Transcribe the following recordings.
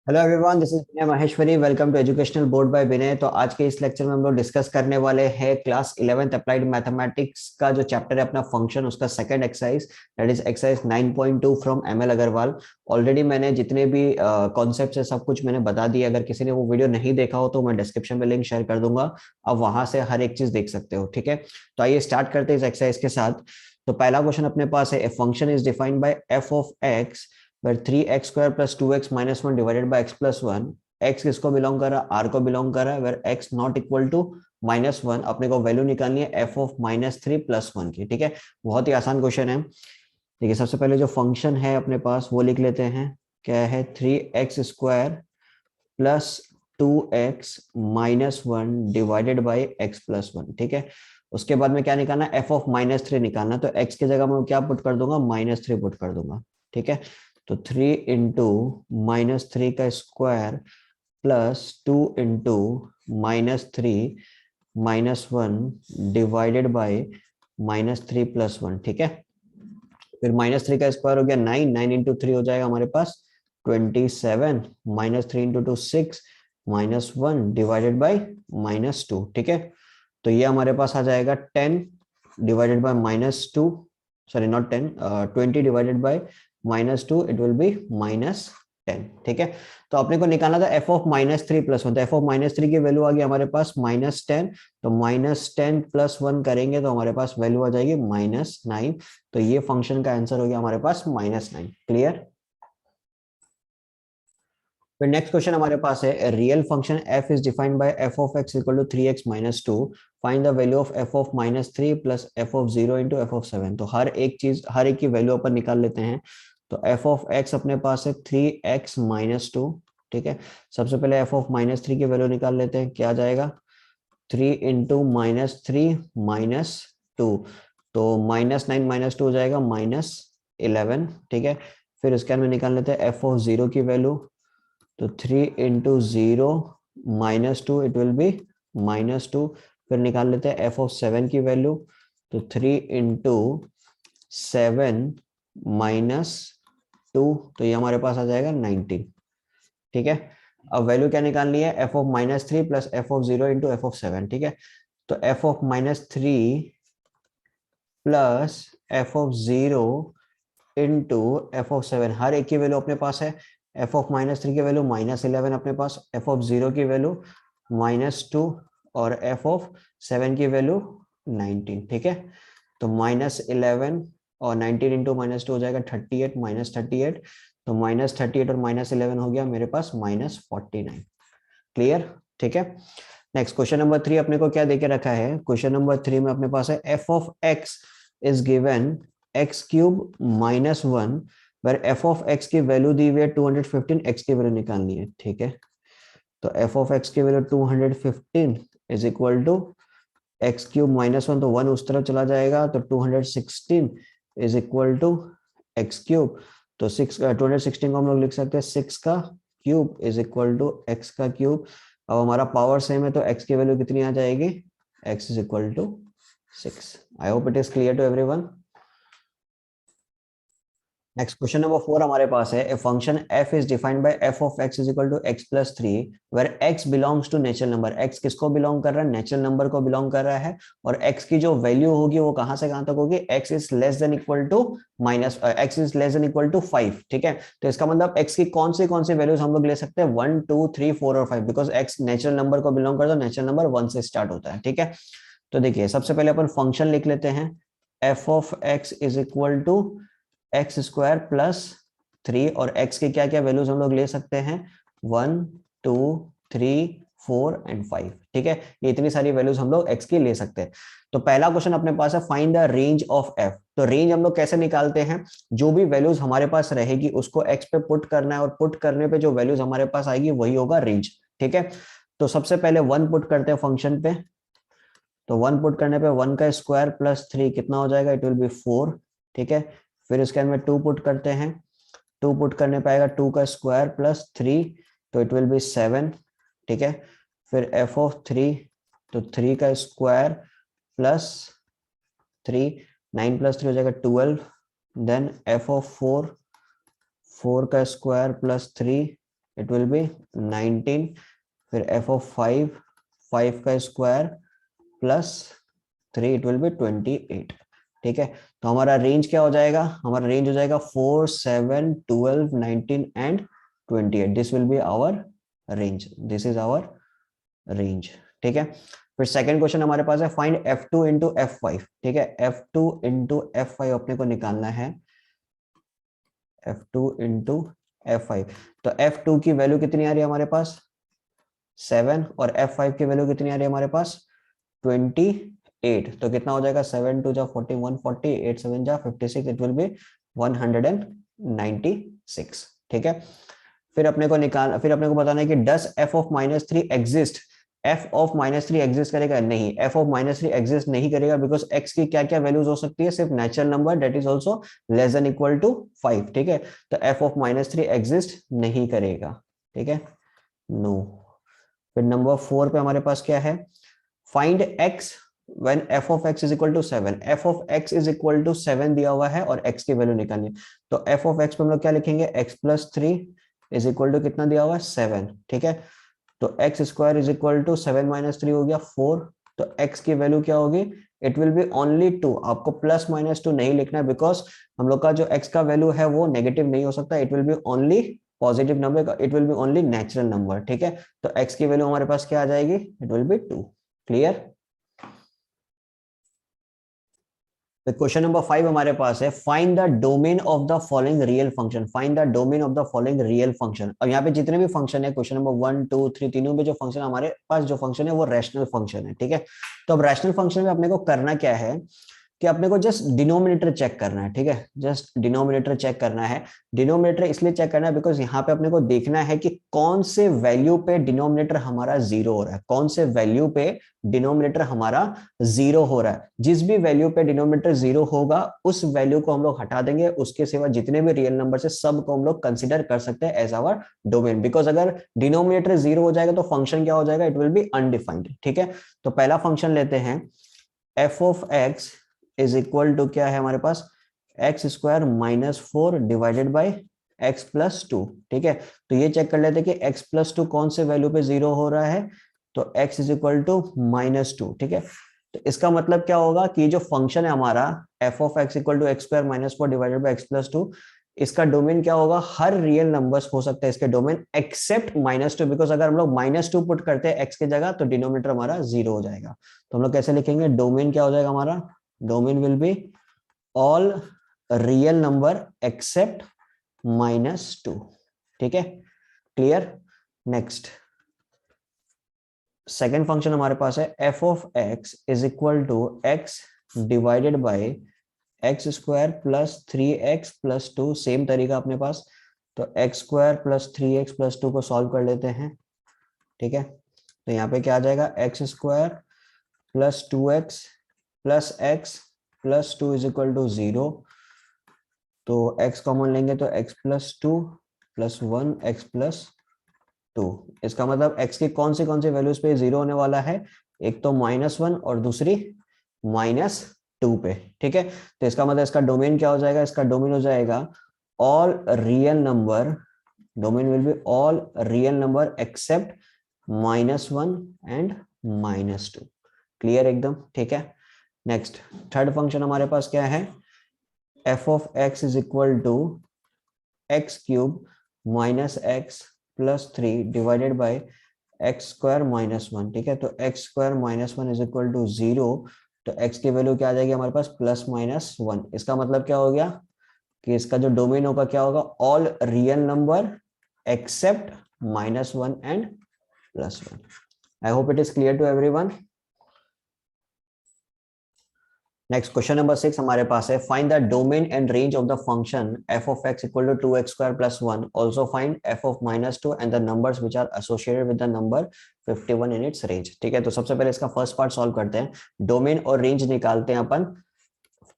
Hello everyone, this is Vinay Maheshwari. Welcome to educational board by Vinay. तो आज के इस लेक्चर में हम लोग डिस्कस करने वाले हैं क्लास 11th अप्लाइड मैथमेटिक्स का जो चैप्टर है अपना फंक्शन, उसका second exercise, that is exercise 9.2 from ML Agrawal. Already मैंने जितने भी कॉन्सेप्ट्स है सब कुछ मैंने बता दिया। अगर किसी ने वो वीडियो नहीं देखा हो तो मैं डिस्क्रिप्शन में लिंक शेयर कर दूंगा, आप वहां से हर एक चीज देख सकते हो। ठीक है, तो आइए स्टार्ट करते हैं इस एक्सरसाइज के साथ। तो पहला क्वेश्चन अपने पास है, a function is defined bye F of x where 3x square plus 2x minus 1 divided by x plus 1। x किसको बिलोंग कर रहा है? r को बिलोंग कर रहा है। where x not equal to -1, अपने को वैल्यू निकालनी है f ऑफ -3 + 1 की। ठीक है, बहुत ही आसान क्वेश्चन है। देखिए, सबसे पहले जो फंक्शन है अपने पास वो लिख लेते हैं। क्या है? 3x² plus 2x minus 1 divided by x plus 1। ठीक है, उसके बाद में क्या निकालना है? f ऑफ -3 निकालना। तो x की जगह मैं क्या पुट कर दूंगा? -3 पुट कर दूंगा। ठीक है, तो 3 इंटू -3 का square plus 2 into -3 -1 divided by -3 + 1। ठीक है, फिर -3 का स्क्वायर हो गया 9, 9 इंटू 3 हो जाएगा हमारे पास 27, -3 इंटू 2 6, -1 डिवाइडेड बाई -2। ठीक है, तो ये हमारे पास आ जाएगा 10 divided by -2, sorry not 10, 20 divided by -2, it will B -10। ठीक है, तो अपने को निकालना था f ऑफ -3 + 1। तो f ऑफ -3 की वैल्यू आ गई हमारे पास -10, तो -10 + 1 करेंगे तो हमारे पास वैल्यू आ जाएगी -9। तो ये फंक्शन का आंसर हो गया हमारे पास -9। क्लियर? फिर नेक्स्ट क्वेश्चन हमारे पास है, real function f is defined by f of x equal to 3x - 2। Find the value of f of -3 plus f of 0 into f of 7। तो हर एक चीज, हर एक की वैल्यू अपन निकाल लेते हैं। तो f ऑफ x अपने पास है 3x - 2। ठीक है, सबसे पहले f ऑफ -3 की वैल्यू निकाल लेते हैं। क्या आ जाएगा? 3 इंटू -3 -2, तो -9 - 2 हो जाएगा -11। ठीक है, फिर इसके अंदर निकाल लेते हैं f ऑफ 0 की वैल्यू। तो 3 इंटू 0 -2, इट विल बी -2। फिर निकाल लेते हैं f ऑफ 7 की वैल्यू। तो 3 इंटू 7 -2, तो ये हमारे पास आ जाएगा 19। ठीक है, अब वैल्यू क्या निकालनी है? f of -3 plus f of 0 into f of 7। ठीक है, तो f of -3 plus f of 0 into F of 7, हर एक की वैल्यू अपने पास है। एफ ऑफ -3 की वैल्यू -11 अपने पास, एफ ऑफ 0 की वैल्यू -2 और एफ ऑफ 7 की वैल्यू 19। ठीक है, तो -11 और 19 इंटू -2 हो जाएगा 38, -38। तो -38 और -11 हो गया मेरे पास -49। क्लियर? ठीक है, नेक्स्ट क्वेश्चन नंबर 3 अपने को क्या देके रखा है? क्वेश्चन नंबर 3 में अपने पास है f of x is given x³ -1, where f of x की वैल्यू दी हुई है 215, x की वैल्यू निकालनी है। ठीक है, तो f ऑफ x की value 215 is equal to x³ -1, तो 1 उस तरफ चला जाएगा, तो 216 इज इक्वल टू x³। तो 216 को हम लोग लिख सकते हैं 6 का cube is equal to x का क्यूब। अब हमारा पावर सेम है तो x की वैल्यू कितनी आ जाएगी? x is equal to 6। I hope it is clear to everyone. Next question number 4 हमारे पास है, a function f is defined by f of x is equal to x plus 3, where x belongs to natural number. x किसको belong कर रहा है? Natural number को belong कर रहा है। और x की जो वैल्यू होगी वो कहां से कहां तक होगी? x is less than equal to x is less than equal to 5। ठीक है, तो इसका मतलब x की कौन सी वैल्यूज हम लोग ले सकते हैं? 1 2 3 4 और 5, बिकॉज x नेचुरल नंबर को बिलोंग करता है, नेचुरल नंबर 1 से स्टार्ट होता है। ठीक है, तो देखिए सबसे पहले अपन फंक्शन लिख लेते हैं। f of x is equal to x² plus 3, और x के क्या क्या वैल्यूज हम लोग ले सकते हैं? 1 2 3 4 एंड 5। ठीक है, ये इतनी सारी वैल्यूज हम लोग x की ले सकते हैं। तो पहला क्वेश्चन अपने पास है, find the range of f। तो रेंज हम लोग कैसे निकालते हैं? जो भी वैल्यूज हमारे पास रहेगी उसको x पे पुट करना है, और पुट करने पे जो वैल्यूज हमारे पास आएगी वही होगा रेंज। ठीक है, तो सबसे पहले 1 पुट करते हैं फंक्शन पे। तो 1 पुट करने पे 1 का स्क्वायर प्लस 3 कितना हो जाएगा? It will B 4। ठीक है, फिर इसके अंदर 2 पुट करते हैं। 2 पुट करने पे आएगा 2 का स्क्वायर प्लस 3, तो इट विल बी 7। ठीक है, फिर एफ ऑफ 3, तो 3 का स्क्वायर प्लस 3, 9 प्लस 3 हो जाएगा 12। देन एफ ऑफ 4, 4 का square plus 3, it will B 19, फिर f ऑफ 5, 5 का square plus 3, it will B 28। ठीक है, तो हमारा रेंज क्या हो जाएगा, हमारा रेंज हो जाएगा 4, 7, 12, 19 and 28। This will be our range, this is our range. ठीक है, फिर सेकंड क्वेश्चन हमारे पास है फाइंड f2 इंटू f5। ठीक है, f2 इंटू f5 अपने को निकालना है, f2 इंटू f5। तो f2 की वैल्यू कितनी आ रही है हमारे पास 7, और f5 की वैल्यू कितनी आ रही है हमारे पास 28। तो कितना हो जाएगा 7 2 जा 40, 140, 8 7 जा 56, इट विल बी 196। ठीक है, फिर अपने को बताना है कि डस f of -3 exist. f of -3 exist करेगा नहीं, f ऑफ -3 एग्जिस्ट नहीं करेगा बिकॉज x की क्या क्या वैल्यूज हो सकती है, सिर्फ natural number that is also less than equal to 5। ठीक है, तो f ऑफ -3 एग्जिस्ट नहीं करेगा। ठीक है, नो। फिर नंबर 4 पे हमारे पास क्या है, find x when f of x is equal to 7। f of x is equal to 7 दिया हुआ है और x की वैल्यू निकालनी है। तो f of x पे हम लोग क्या लिखेंगे, x plus 3 is equal to कितना दिया हुआ है 7। ठीक है, तो x square is equal to 7 minus 3 हो गया 4। तो x की वैल्यू क्या होगी, इट विल बी ओनली 2। आपको प्लस माइनस 2 नहीं लिखना है बिकॉज हम लोग का जो x का वैल्यू है वो नेगेटिव नहीं हो सकता, it will B only positive number, it will B only natural number. ठीक है, तो x की वैल्यू हमारे पास क्या आ जाएगी, it will B 2। Clear. Question number 5 हमारे पास है find the domain of the following real function. Find the domain of the following real function. और यहाँ पे जितने भी फंक्शन है क्वेश्चन नंबर 1 2 3 तीनों में जो फंक्शन हमारे पास जो फंक्शन है वो रैशनल फंक्शन है। ठीक है, तो अब रैशनल फंक्शन में अपने को करना क्या है कि अपने को जस्ट डिनोमिनेटर चेक करना है। ठीक है, जस्ट डिनोमिनेटर चेक करना है। डिनोमिनेटर इसलिए चेक करना है बिकॉज यहाँ पे अपने को देखना है कि कौन से वैल्यू पे डिनोमिनेटर हमारा जीरो हो रहा है, कौन से वैल्यू पे डिनोमिनेटर हमारा जीरो हो रहा है। जिस भी वैल्यू पे डिनोमिनेटर जीरो होगा उस वैल्यू को हम लोग हटा देंगे, उसके सिवा जितने भी रियल नंबर है सब को हम लोग कंसिडर कर सकते हैं एज आवर डोमेन। बिकॉज अगर डिनोमिनेटर जीरो हो जाएगा तो फंक्शन क्या हो जाएगा, इट विल बी अनडिफाइंड। ठीक है, तो पहला फंक्शन लेते हैं, F of x is equal to क्या है हमारे पास, X square minus 4 divided by X plus 2। ठीक है, तो ये चेक कर लेते हैं कि एक्स प्लस 2 कौन से वैल्यू पे जीरो हो रहा है, तो x इज इक्वल टू -2। ठीक है, तो इसका मतलब क्या होगा कि जो फंक्शन है हमारा F of X equal to x square minus 4 divided by X plus 2, इसका डोमेन क्या होगा, हर रियल नंबर्स हो सकता है इसके डोमेन एक्सेप्ट -2। बिकॉज अगर हम लोग -2 पुट करते हैं x की जगह तो डिनोमिनेटर हमारा जीरो हो जाएगा। तो हम लोग कैसे लिखेंगे, डोमेन क्या हो जाएगा हमारा, domain will be all real number accept -2। ठीक है, क्लियर। नेक्स्ट सेकेंड फंक्शन हमारे पास है F of x is equal to X divided by X square plus 3x plus 2। Same तरीका अपने पास, तो X square plus 3x plus 2 को solve कर लेते हैं। ठीक है, तो यहाँ पे क्या आ जाएगा, X square plus 2x plus X plus 2 is equal to 0। तो x कॉमन लेंगे तो x plus 2 plus 1 X plus 2। इसका मतलब x की कौन सी वैल्यूज पे जीरो होने वाला है, एक तो -1 और दूसरी -2 पे। ठीक है, तो इसका मतलब इसका डोमेन क्या हो जाएगा, इसका डोमेन हो जाएगा all real number, domain will be all real number except -1 and -2। Clear एकदम। ठीक है, नेक्स्ट थर्ड फंक्शन हमारे पास क्या है, F of x is equal to X cube minus X plus 3 divided by X square minus 1। ठीक है, तो X square minus 1 is equal to 0। तो x की वैल्यू क्या आ जाएगी हमारे पास, +-1। इसका मतलब क्या हो गया कि इसका जो डोमेन होगा क्या होगा, all real number except -1 and +1। I hope it is clear to everyone. Next question number 6 हमारे पास है find the domain and range of the function F of X equal to 2x square plus 1। Also find F of -2 and the numbers which are associated with the number 51 in its range. ठीक है, तो सबसे पहले इसका first part solve करते हैं, domain और range निकालते हैं अपन।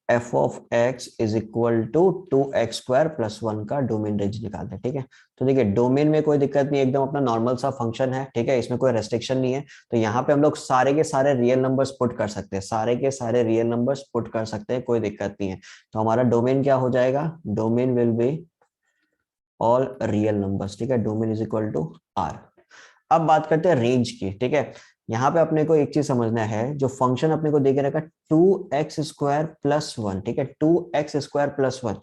F of x is equal to 2x square plus 1 का डोमेन रेंज निकालते हैं। ठीक है, तो देखिए डोमेन में कोई दिक्कत नहीं, एकदम अपना नॉर्मल सा फंक्शन है। ठीक है, इसमें कोई रेस्ट्रिक्शन नहीं है, तो यहाँ पे हम लोग सारे के सारे रियल नंबर्स पुट कर सकते हैं, सारे के सारे रियल नंबर्स पुट कर सकते हैं, कोई दिक्कत नहीं है। तो हमारा डोमेन क्या हो जाएगा, domain will be all real numbers, ठीक है, domain is equal to R. अब बात करते हैं रेंज की, ठीक है। यहाँ पे अपने को एक चीज समझना है, जो फंक्शन अपने को देके रखा 2x² + 1, ठीक है, 2x² + 1।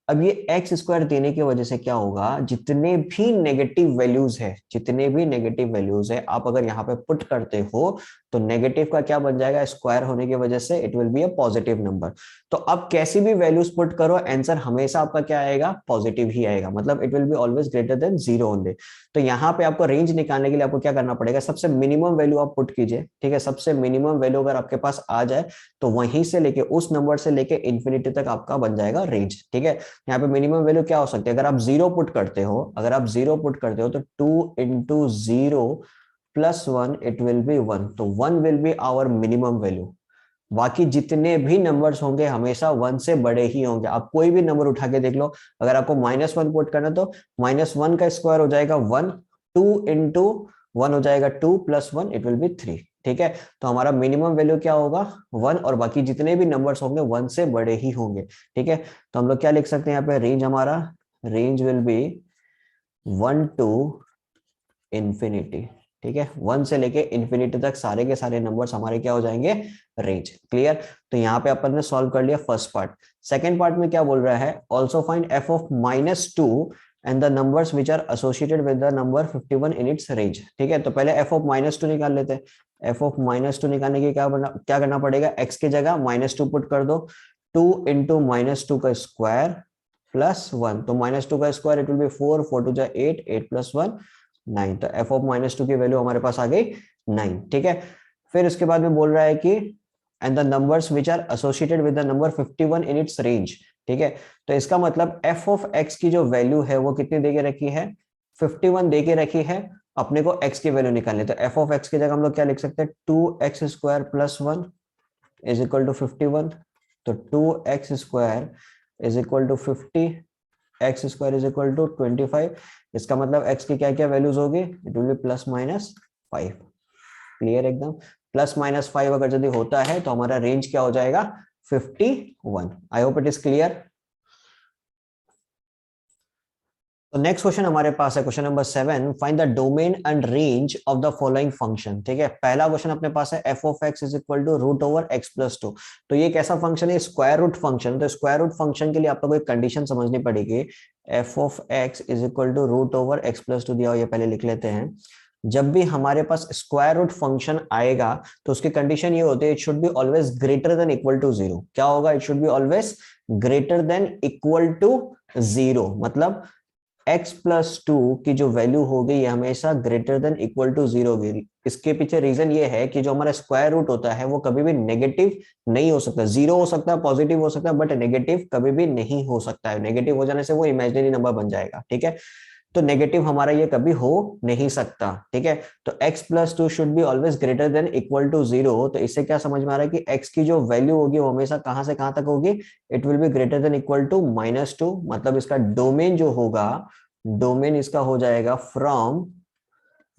अब ये एक्स स्क्वायर देने की वजह से क्या होगा, जितने भी नेगेटिव वैल्यूज है, जितने भी नेगेटिव वैल्यूज है आप अगर यहाँ पे पुट करते हो तो नेगेटिव का क्या बन जाएगा, स्क्वायर होने की वजह से it will be a positive number. तो अब कैसी भी वैल्यूज पुट करो आंसर हमेशा आपका क्या आएगा, पॉजिटिव ही आएगा, मतलब it will be always greater than 0 only. तो यहाँ पे आपको रेंज निकालने के लिए आपको क्या करना पड़ेगा, सबसे मिनिमम वैल्यू आप पुट कीजिए, ठीक है, सबसे मिनिमम वैल्यू अगर आपके पास आ जाए तो वहीं से लेके उस नंबर से लेके इन्फिनिटी तक आपका बन जाएगा रेंज, ठीक है। यहाँ पे मिनिमम वैल्यू क्या हो सकती है, अगर आप 0 पुट करते हो, अगर आप 0 पुट करते हो तो 2 × 0 + 1 इट विल बी 1, तो 1 will be our minimum value. बाकी जितने भी नंबर्स होंगे हमेशा 1 से बड़े ही होंगे। आप कोई भी नंबर उठा के देख लो, अगर आपको -1 पुट करना तो -1 का स्क्वायर हो जाएगा 1, 2 × 1 हो जाएगा 2 + 1 इट विल बी 3, ठीक है। तो हमारा मिनिमम वैल्यू क्या होगा 1, और बाकी जितने भी नंबर्स होंगे 1 से बड़े ही होंगे, ठीक है। तो हम लोग क्या लिख सकते हैं यहाँ पे, रेंज हमारा, range will be 1 to infinity, ठीक है, 1 से लेके इंफिनिटी तक सारे के सारे नंबर्स हमारे क्या हो जाएंगे, रेंज। क्लियर। तो यहाँ पे अपन ने सॉल्व कर लिया फर्स्ट पार्ट। सेकंड पार्ट में क्या बोल रहा है, also find f of -2 and the numbers which are associated with the number 51 in its range, ठीक है। तो पहले f of -2 निकाल लेते हैं। f of -2 निकालने के क्या करना पड़ेगा, x की जगह -2 पुट कर दो, 2 × -2 का स्क्वायर +1, तो -2 का स्क्वायर इट विल बी 4, 4 2 8, 8 + 1 9, तो f of -2 की वैल्यू हमारे पास आ गई 9, ठीक है। फिर उसके बाद में बोल रहा है कि and the numbers which are associated with the number 51 in its range, ठीक है। तो इसका मतलब f of x की जो वैल्यू है वो कितनी देके रखी है, 51 देके रखी है, अपने को x की वैल्यू निकालनी है। तो f of x की जगह हम लोग क्या लिख सकते हैं, 2x² + 1 इज इक्वल टू 51, तो 2x² is equal to 50, x² is equal to 25। इसका मतलब x की क्या क्या वैल्यूज होगी, इट विल बी +-5। क्लियर एकदम, +-5 अगर यदि होता है तो हमारा रेंज क्या हो जाएगा, 51। आई होप इट इज क्लियर। तो नेक्स्ट क्वेश्चन हमारे पास है question number 7, find the domain and range of the following function, ठीक है। पहला क्वेश्चन अपने पास है f of x is equal to √x + 2। तो ये कैसा फंक्शन है, स्क्वायर रूट फंक्शन। तो स्क्वायर रूट फंक्शन के लिए आपको एक कंडीशन समझनी पड़ेगी, f of x is equal to √x + 2 दिया हो, ये पहले लिख लेते हैं। जब भी हमारे पास स्क्वायर रूट फंक्शन आएगा तो उसकी कंडीशन ये होती है, it should be always greater than equal to 0। क्या होगा, it should be always greater than equal to 0, मतलब x + 2 की जो वैल्यू होगी ये हमेशा ग्रेटर देन इक्वल टू 0 होगी। इसके पीछे रीजन ये है कि जो हमारा स्क्वायर रूट होता है वो कभी भी नेगेटिव नहीं हो सकता, 0 हो सकता है, पॉजिटिव हो सकता है, बट नेगेटिव कभी भी नहीं हो सकता है। नेगेटिव हो जाने से वो इमेजिनरी नंबर बन जाएगा, ठीक है। तो नेगेटिव हमारा ये कभी हो नहीं सकता, ठीक है। तो x + 2 should be always greater than equal to 0। तो इससे क्या समझ में आ रहा है कि x की जो वैल्यू होगी वो हमेशा कहां से कहां तक होगी, it will be greater than equal to -2, मतलब इसका डोमेन जो होगा, डोमेन इसका हो जाएगा फ्रॉम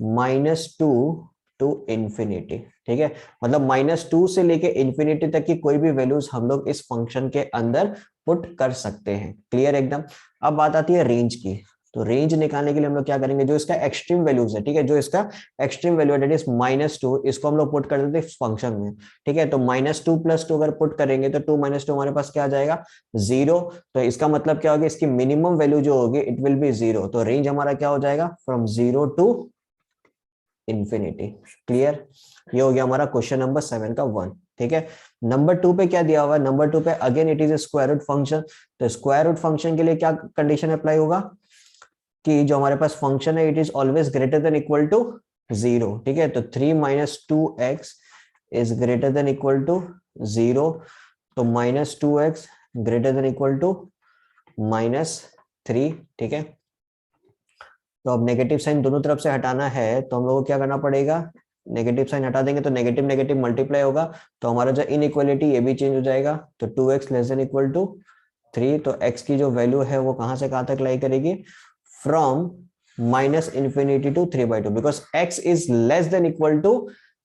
-2 टू इंफिनिटी, ठीक है। मतलब -2 से लेके इंफिनिटी तक की कोई भी वैल्यूज हम लोग इस फंक्शन के अंदर पुट कर सकते हैं। क्लियर एकदम। अब बात आती है रेंज की। तो रेंज निकालने के लिए हम लोग क्या करेंगे, जो इसका एक्सट्रीम वैल्यूज है, ठीक है, जो इसका एक्सट्रीम वैल्यू है दैट इज -2, इसको हम लोग पुट कर देते हैं इस फंक्शन में, ठीक है। तो -2 + 2 अगर पुट करेंगे तो 2 - 2 हमारे पास क्या आ जाएगा, 0। तो इसका मतलब क्या होगा, इसकी मिनिमम वैल्यू जो होगी इट विल बी 0। तो रेंज हमारा क्या हो जाएगा, फ्रॉम 0 टू इंफिनिटी। क्लियर। ये हो गया हमारा क्वेश्चन नंबर 7 का 1, ठीक है। नंबर 2 पे क्या दिया हुआ है, नंबर 2 पे again it is square root function. तो स्क्वायर रूट फंक्शन के लिए क्या कंडीशन अप्लाई होगा, कि जो हमारे पास फंक्शन है it is always greater than equal to 0, ठीक है। तो 3 - 2x is greater than equal to 0, तो -2x greater than equal to -3, ठीक है। तो अब नेगेटिव साइन दोनों तरफ से हटाना है तो हम लोगों को क्या करना पड़ेगा, नेगेटिव साइन हटा देंगे तो नेगेटिव नेगेटिव मल्टीप्लाई होगा, तो हमारा जो इनइक्वालिटी ये भी चेंज हो जाएगा। तो 2x less than equal to 3, तो x की जो वैल्यू है वो कहां से कहां तक लाई करेगी, from -∞ to 3/2, because x is less than equal to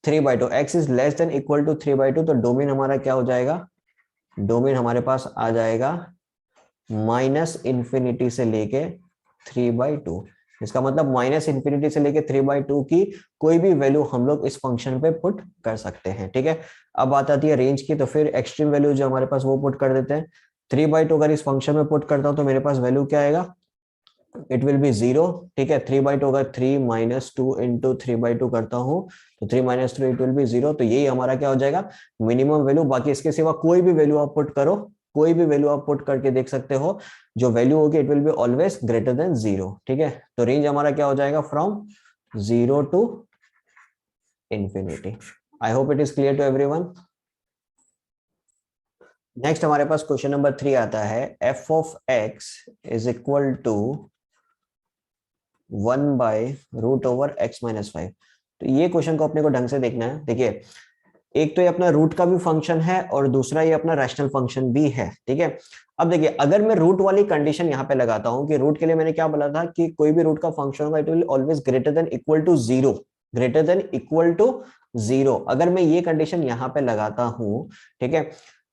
3/2, x is less than equal to 3/2। तो डोमेन हमारा क्या हो जाएगा, डोमेन हमारे पास आ जाएगा -∞ से लेके 3/2। इसका मतलब माइनस इन्फिनिटी से लेके 3/2 की कोई भी वैल्यू हम लोग इस फंक्शन पे पुट कर सकते हैं, ठीक है। अब बात आती है रेंज की, तो फिर एक्सट्रीम वैल्यू जो हमारे पास वो पुट कर देते हैं। 3/2 अगर इस फंक्शन में पुट करता हूं तो मेरे पास वैल्यू क्या आएगा, इट विल बी 0, ठीक है। 3/2 अगर 3 - 2 इंटू 3/2 करता हूं तो 3 - 3 इट विल बी 0। तो यही हमारा क्या हो जाएगा, मिनिमम वैल्यू। बाकी इसके सिवा कोई भी वैल्यू आप पुट करो, कोई भी वैल्यू आप पुट करके देख सकते हो, जो वैल्यू होगी it will be always greater than 0, ठीक है। तो रेंज हमारा क्या हो जाएगा, from 0 to infinity. I hope it is clear to everyone. Next हमारे पास क्वेश्चन नंबर 3 आता है, F of x is equal to 1/√x-5। तो ये क्वेश्चन को अपने को ढंग से देखना है। देखिए, एक तो ये अपना रूट का भी फंक्शन है और दूसरा ये अपना रैशनल फंक्शन भी है, ठीक है। अब देखिए, अगर मैं रूट वाली कंडीशन यहाँ पे लगाता हूं कि रूट के लिए मैंने क्या बोला था कि कोई भी रूट का फंक्शन होगा it will always greater than equal to 0, greater than equal to 0। अगर मैं ये कंडीशन यहाँ पे लगाता हूं, ठीक है,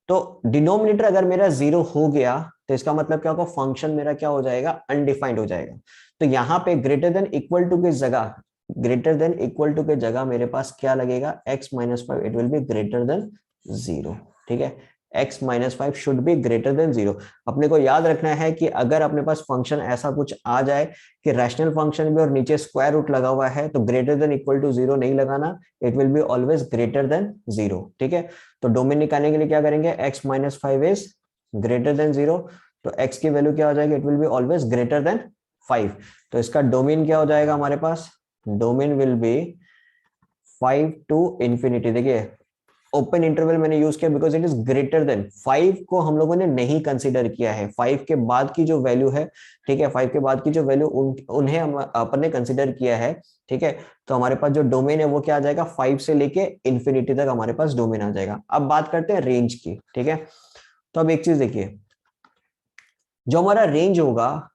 तो डिनोमिनेटर अगर मेरा 0 हो गया तो इसका मतलब क्या होगा, फंक्शन मेरा क्या हो जाएगा, अनडिफाइंड हो जाएगा। तो यहाँ पे ग्रेटर देन इक्वल टू की जगह, ग्रेटर देन इक्वल टू के जगह मेरे पास क्या लगेगा, x-5, it will be greater than 0, ठीक है। x-5 should be greater than 0। अपने को याद रखना है कि अगर अपने पास फंक्शन ऐसा कुछ आ जाए कि रैशनल फंक्शन भी और नीचे स्क्वायर रूट लगा हुआ है, तो ग्रेटर देन इक्वल टू 0 नहीं लगाना, it will be always greater than 0, ठीक है। तो डोमेन निकालने के लिए क्या करेंगे, x-5 इज ग्रेटर देन 0, तो x की वैल्यू क्या हो जाएगी, it will be always greater than 5। तो इसका डोमेन क्या हो जाएगा हमारे पास, domain will be 5 to infinity. देखिए, ओपन इंटरवल मैंने यूज किया because it is greater than 5 को हम लोगों ने नहीं कंसीडर किया है। 5 के बाद की जो वैल्यू है, ठीक है, 5 के बाद की जो वैल्यू उन्हें हम अपन ने कंसीडर किया है, ठीक है। तो हमारे पास जो डोमेन है वो क्या आ जाएगा, 5 से लेके इंफिनिटी तक हमारे पास डोमेन आ जाएगा। अब बात करते हैं रेंज की, ठीक है। तो अब एक चीज देखिए, जो हमारा रेंज होगा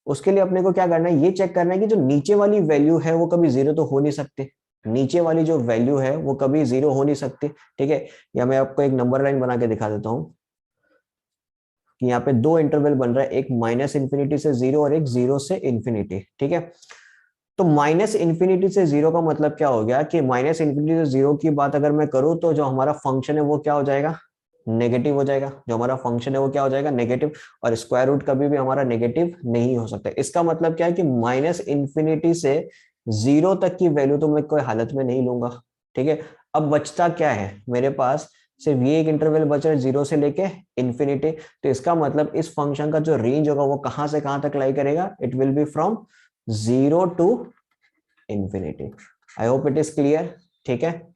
उसके लिए अपने को क्या करना है, ये चेक करना है कि जो नीचे वाली वैल्यू है वो कभी 0 तो हो नहीं सकते। नीचे वाली जो वैल्यू है वो कभी 0 हो नहीं सकती, ठीक है। या मैं आपको एक नंबर लाइन बना के दिखा देता हूं कि यहाँ पे दो इंटरवल बन रहा है, एक -∞ से 0 और एक 0 से इंफिनिटी, ठीक है। तो -∞ से 0 का मतलब क्या हो गया कि -∞ से 0 की बात अगर मैं करूं तो जो हमारा फंक्शन है वो क्या हो जाएगा, नेगेटिव हो जाएगा। जो हमारा फंक्शन है वो क्या हो जाएगा, नेगेटिव। और स्क्वायर रूट कभी भी हमारा नेगेटिव नहीं हो सकता। इसका मतलब क्या है कि -∞ से 0 तक की वैल्यू तो मैं कोई हालत में नहीं लूंगा, ठीक है। अब बचता क्या है मेरे पास, सिर्फ ये एक इंटरवल बच रहा है 0 से लेके इंफिनिटी। तो इसका मतलब इस फंक्शन का जो रेंज होगा वो कहां से कहां तक लाई करेगा, it will be from 0 to infinity. I hope it is clear, ठीक है।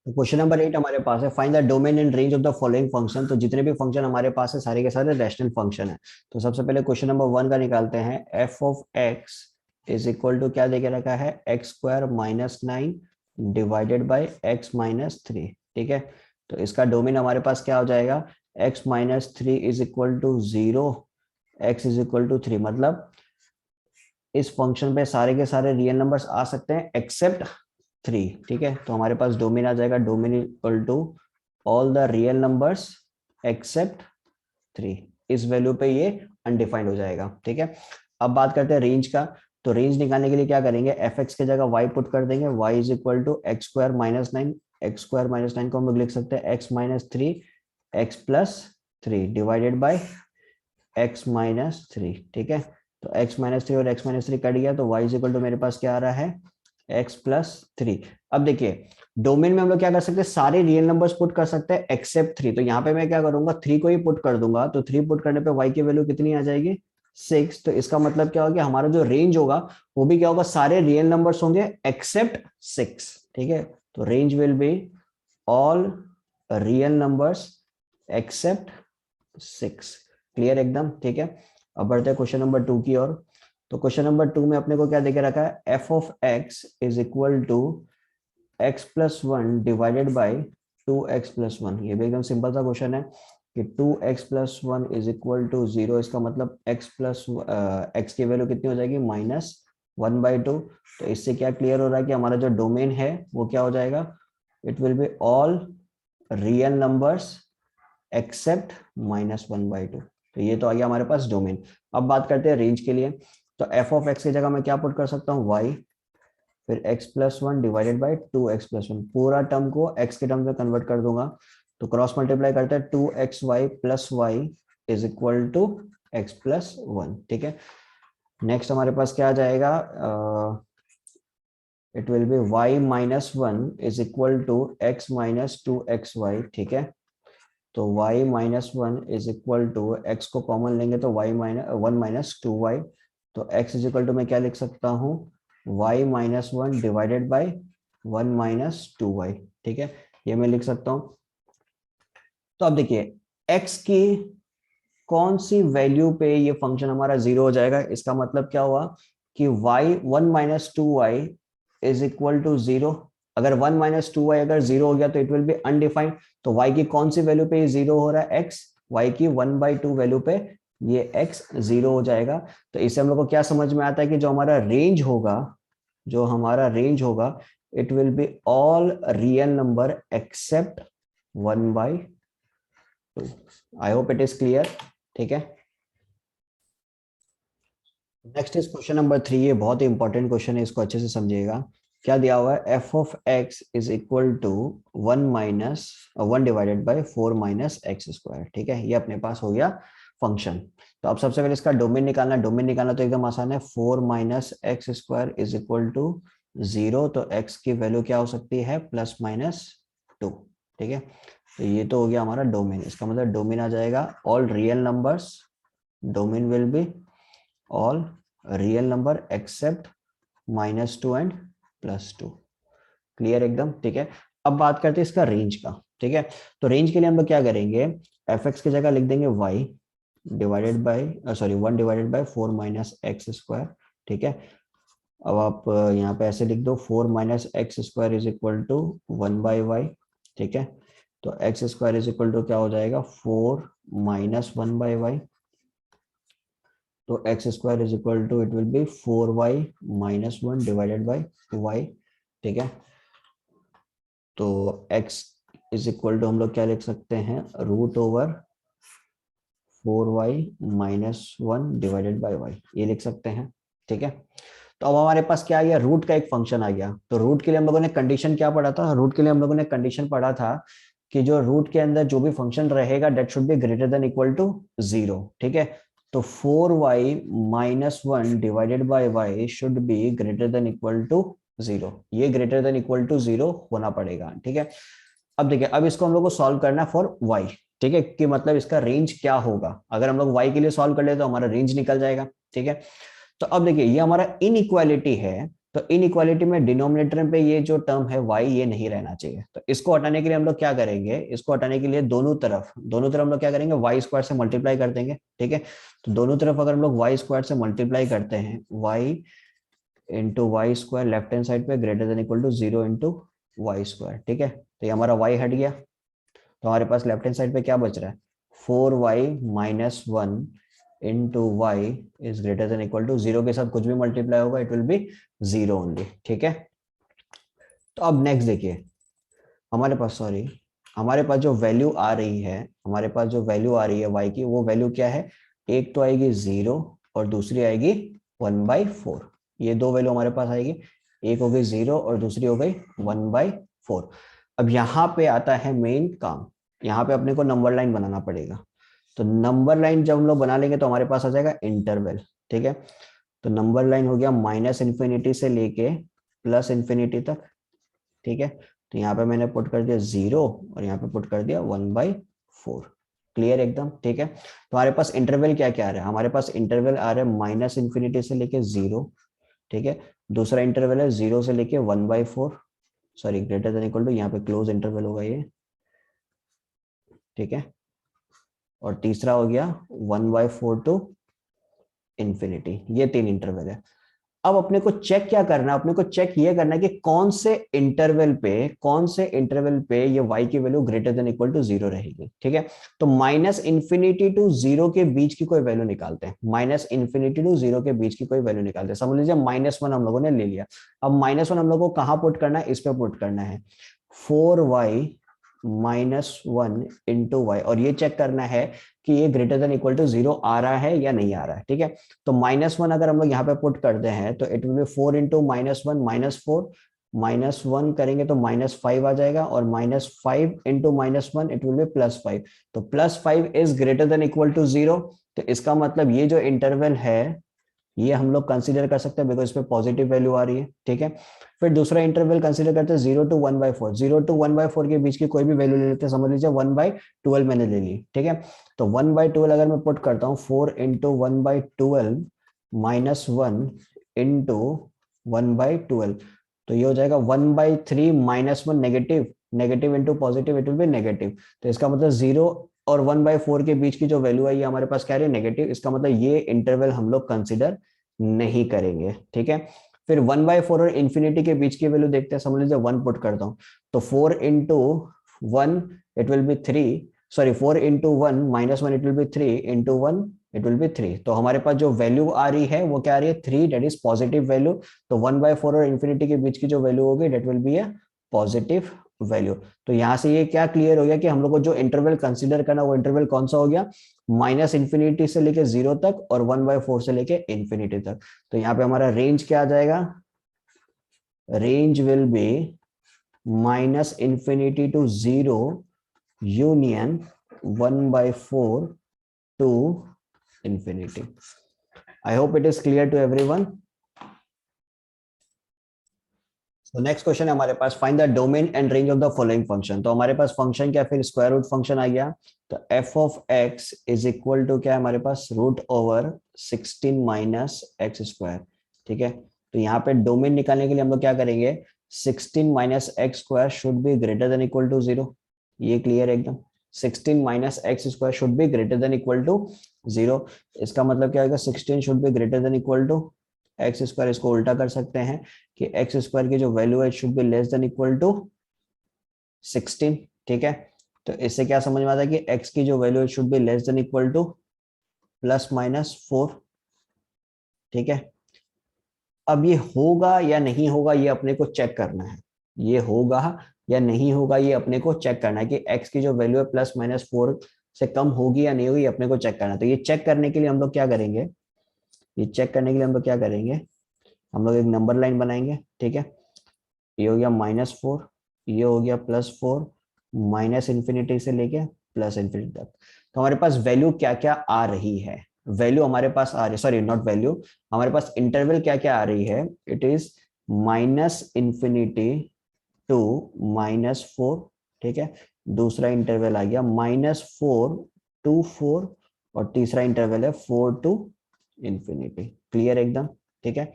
क्वेश्चन नंबर 8 हमारे पास है, find the domain and range of the following function. तो जितने भी फंक्शन हमारे पास है सारे के सारे रैशनल फंक्शन है। तो सबसे पहले क्वेश्चन नंबर 1 का निकालते हैं, F of x is equal to क्या देके रखा है, x² - 9 डिवाइडेड बाई x-3, ठीक है। तो इसका डोमेन हमारे पास क्या हो जाएगा, x-3 is equal to 0, x is equal to 3। मतलब इस फंक्शन पे सारे के सारे रियल नंबर्स आ सकते हैं एक्सेप्ट 3, ठीक है। तो हमारे पास डोमेन आ जाएगा, domain equal to all the real numbers except 3। इस वैल्यू पे ये अनडिफाइंड हो जाएगा, ठीक है। अब बात करते हैं रेंज का। तो रेंज निकालने के लिए क्या करेंगे, एफ एक्स की जगह y पुट कर देंगे, y is equal to x² - 9। x² - 9 को हम लोग लिख सकते हैं x-3 x+3 divided by x-3, ठीक है। तो x-3 और x-3 कट गया, तो y इज इक्वल टू मेरे पास क्या आ रहा है, x+3। अब देखिए, डोमेन में हम लोग क्या कर सकते हैं, सारे रियल नंबर्स पुट कर सकते हैं एक्सेप्ट 3। तो यहाँ पे मैं क्या करूंगा, 3 को ही पुट कर दूंगा। तो 3 पुट करने पे y की वैल्यू कितनी आ जाएगी, 6। तो इसका मतलब क्या होगा, हमारा जो रेंज होगा वो भी क्या होगा, सारे रियल नंबर्स होंगे एक्सेप्ट 6, ठीक है। तो range will be all real numbers accept 6। Clear एकदम, ठीक है। अब बढ़ते हैं क्वेश्चन नंबर 2 की ओर। तो क्वेश्चन नंबर 2 में अपने को क्या देके रखा है, F of x is equal to x+1 divided by 2x+1। ये भी एकदम सिंपल सा क्वेश्चन है कि 2x+1 इज इक्वल टू 0। इसका मतलब x की वैल्यू कितनी हो जाएगी, -1/2। तो इससे क्या क्लियर हो रहा है कि हमारा जो डोमेन है वो क्या हो जाएगा, it will be all real numbers accept -1/2। तो ये तो आ गया हमारे पास डोमेन। अब बात करते हैं रेंज के लिए। तो एफ ऑफ एक्स की जगह मैं क्या पुट कर सकता हूँ, वाई, फिर x plus one divided by two x plus one, पूरा टर्म को x के टर्म में कन्वर्ट कर दूंगा। तो क्रॉस मल्टीप्लाई करते हैं, two x y plus y is equal to x plus one. ठीक है, नेक्स्ट हमारे पास क्या आ जाएगा, it will be y minus one is equal to x minus two x y. ठीक है, तो y minus one is equal to x को कॉमन लेंगे तो y minus one minus two y. तो x इज इक्वल टू मैं क्या लिख सकता हूँ, y minus one divided by one minus two y. ठीक है, ये मैं लिख सकता हूँ। तो अब देखिए x की कौन सी वैल्यू पे ये फंक्शन हमारा जीरो हो जाएगा, इसका मतलब क्या हुआ कि y one minus two y is equal to zero. अगर वन माइनस टू वाई अगर जीरो हो गया तो इट विल बी अनडिफाइंड। तो y की कौन सी वैल्यू पे ये जीरो हो रहा है, x, y की वन बाई टू वैल्यू पे ये x जीरो हो जाएगा। तो इससे हम लोग को क्या समझ में आता है कि जो हमारा रेंज होगा, जो हमारा रेंज होगा, it will be all real number except one by two. I hope it is clear. ठीक है, next is question number three. ये बहुत ही इंपॉर्टेंट क्वेश्चन है, इसको अच्छे से समझिएगा। क्या दिया हुआ है, F of x is equal to one minus one divided by four minus x square. ठीक है, ये अपने पास हो गया फंक्शन। तो अब सबसे पहले इसका डोमेन निकालना, डोमेन निकालना तो एकदम आसान है, four minus x square is equal to zero. तो एक्स की वैल्यू क्या हो सकती है, प्लस माइनस टू। ठीक है, तो ये तो हो गया हमारा डोमेन। इसका मतलब डोमेन आ जाएगा all real numbers, domain will B all real number except minus two and plus two. Clear एकदम। ठीक है, अब बात करते हैं इसका रेंज का। ठीक है, तो रेंज के लिए हम लोग क्या करेंगे, एफ एक्स की जगह लिख देंगे y divided by sorry one divided by four minus x square. ठीक है, अब आप यहाँ पे ऐसे लिख दो, four minus x square is equal to one by Y. ठीक है, तो X square is equal to क्या हो जाएगा, four minus one by Y. तो X square is equal to it will be four Y minus one divided by Y. ठीक है, तो x इज इक्वल टू हम लोग क्या लिख सकते हैं, root over four Y minus one divided by y, ये लिख सकते हैं। ठीक है, तो अब हमारे पास क्या आ गया, रूट का एक फंक्शन आ गया। तो रूट के लिए हम लोगों ने कंडीशन क्या पढ़ा था, रूट के लिए हम लोगों ने कंडीशन पढ़ा था कि जो रूट के अंदर जो भी फंक्शन रहेगा that should be greater than equal to zero. ठीक है, तो four Y minus one divided by Y should be greater than equal to zero. ये greater than equal to zero होना पड़ेगा। ठीक है, अब देखिए, अब इसको हम लोग को सॉल्व करना है फॉर वाई। ठीक है, कि मतलब इसका रेंज क्या होगा। अगर हम लोग वाई के लिए सॉल्व कर ले तो हमारा रेंज निकल जाएगा। ठीक है, तो अब देखिए ये हमारा इनइक्वालिटी है, तो इनइक्वालिटी में डिनोमिनेटर पे ये जो टर्म है y, ये नहीं रहना चाहिए। तो इसको हटाने के लिए हम लोग क्या करेंगे, इसको हटाने के लिए दोनों तरफ हम लोग क्या करेंगे, वाई स्क्वायर से मल्टीप्लाई कर देंगे। ठीक है, तो दोनों तरफ अगर हम लोग वाई स्क्वायर से मल्टीप्लाई करते हैं, y into Y square left hand side पे greater than equal to zero into Y square. ठीक है, तो ये हमारा y हट गया। तो हमारे पास लेफ्ट हैंड साइड पे क्या बच रहा है, four Y minus one into y is greater than equal to zero. के साथ कुछ भी मल्टीप्लाई होगा it will be zero only. ठीक है, तो अब नेक्स्ट देखिए, हमारे पास सॉरी हमारे पास जो वैल्यू आ रही है, हमारे पास जो वैल्यू आ रही है वाई की, वो वैल्यू क्या है, एक तो आएगी जीरो और दूसरी आएगी वन बाई फोर। ये दो वैल्यू हमारे पास आएगी, एक हो गई जीरो और दूसरी हो गई वन बाई फोर। अब यहाँ पे आता है मेन काम, यहाँ पे अपने को नंबर लाइन बनाना पड़ेगा। तो नंबर लाइन जब हम लोग बना लेंगे तो हमारे पास आ जाएगा इंटरवल। ठीक है, तो नंबर लाइन हो गया माइनस इन्फिनिटी से लेके प्लस इन्फिनिटी तक। ठीक है, तो यहाँ पे मैंने पुट कर दिया जीरो और यहाँ पे पुट कर दिया वन बाई फोर। क्लियर एकदम। ठीक है, तो हमारे पास इंटरवल क्या क्या आ रहा है, हमारे पास इंटरवल आ रहा है माइनस इन्फिनिटी से लेके जीरो। ठीक है, दूसरा इंटरवल है जीरो से लेके one by four, sorry greater than equal to, यहाँ पे क्लोज इंटरवल होगा ये। ठीक है, और तीसरा हो गया one by four to infinity. ये तीन इंटरवल है। अब अपने को चेक क्या करना है, अपने को चेक ये करना है कि कौन से इंटरवल पे ये y की value greater than equal to zero रहेगी। ठीक है, तो माइनस इन्फिनिटी टू जीरो के बीच की कोई वैल्यू निकालते हैं, माइनस इन्फिनिटी टू जीरो के बीच की कोई वैल्यू निकालते हैं। समझ लीजिए माइनस वन हम लोगों ने ले लिया। अब माइनस वन हम लोग को कहाँ पुट करना है, इस पे पुट करना है, फोर वाई -1 इंटू वाई, और ये चेक करना है कि ये ग्रेटर देन इक्वल टू 0 आ रहा है या नहीं आ रहा है। ठीक है, तो -1 अगर हम लोग यहाँ पे पुट करते हैं तो इट विल बी 4 इंटू -1 -4, -1 करेंगे तो -5 आ जाएगा, और -5 इंटू -1 इट विल बी +5। तो +5 is greater than equal to 0। तो इसका मतलब ये जो इंटरवल है ये हम लोग कंसीडर कर सकते हैं, बिकॉज इसमें पॉजिटिव वैल्यू आ रही है। ठीक है, फिर दूसरा इंटरवल कंसीडर करते हैं 0 टू 1/4। 0 टू 1/4 के बीच की कोई भी वैल्यू ले लेते हैं, समझ लीजिए 1/12 मैंने ले ली। ठीक है, तो 1/12 अगर मैं पुट करता हूँ, 4 इंटू 1/12 -1 इंटू 1/12, तो ये हो जाएगा 1/3 -1 negative, negative into positive it will B negative. तो इसका मतलब 0 और 1/4 के बीच की जो वैल्यू है ये हमारे पास क्या है, नेगेटिव। इसका मतलब ये इंटरवल हम लोग कंसिडर नहीं करेंगे। ठीक है, फिर 1/4 और इन्फिनिटी के बीच की वैल्यू देखते हैं, समझ लीजिए 1 पुट करता हूं, तो 4 into 1 it will B 3, sorry 4 into 1 -1 it will B 3 into 1 it will B 3। तो हमारे पास जो वैल्यू आ रही है वो क्या आ रही है, 3, डेट इज पॉजिटिव वैल्यू। तो 1/4 और इन्फिनिटी के बीच की जो वैल्यू होगी that will be a positive value. तो यहां से ये क्या क्लियर हो गया कि हम लोग को जो इंटरवल कंसीडर करना वो इंटरवल कौन सा हो गया, -इन्फिनिटी से लेके 0 तक और 1/4 से लेके इन्फिनिटी तक। तो यहाँ पे हमारा रेंज क्या आ जाएगा, range will be -minus infinity to 0 union 1/4 to infinity. I hope it is clear to everyone. तो नेक्स्ट क्वेश्चन है हमारे पास, find the domain and range of the following function. तो हमारे पास फंक्शन क्या, फिर स्क्वायर रूट फंक्शन आ गया। तो f of x is equal to क्या है हमारे पास, √16 माइनस एक्स स्क्वायर। ठीक है, तो यहाँ पे डोमेन निकालने के लिए हम लोग क्या करेंगे, 16 minus x square should be greater than equal to 0। ये क्लियर है एकदम, 16 minus x square should be greater than equal to 0। इसका मतलब क्या होगा, 16 should be greater than equal to x square. इसको उल्टा कर सकते हैं कि एक्स स्क्वायर की जो वैल्यू है it should be less than equal to 16। ठीक है, तो इससे क्या समझ में आता है कि एक्स की जो value it should be less than equal to ±4। ठीक है, अब ये होगा या नहीं होगा ये अपने को चेक करना है, ये होगा या नहीं होगा ये अपने को चेक करना है कि एक्स की जो वैल्यू है +-4 से कम होगी या नहीं होगी, अपने को चेक करना है। तो ये चेक करने के लिए हम लोग क्या करेंगे, ये चेक करने के लिए हम लोग क्या करेंगे, हम लोग एक नंबर लाइन बनाएंगे। ठीक है, ये हो गया -4, ये हो गया +4, -इन्फिनिटी से लेके +इन्फिनिटी तक। तो हमारे पास वैल्यू क्या क्या आ रही है, वैल्यू हमारे पास आ रही है, सॉरी नॉट वैल्यू, हमारे पास इंटरवल क्या क्या आ रही है, इट इज -इन्फिनिटी टू -4। ठीक है, दूसरा इंटरवल आ गया -4 टू 4, और तीसरा इंटरवल है 4 टू इन्फिनिटी। क्लियर एकदम। ठीक है,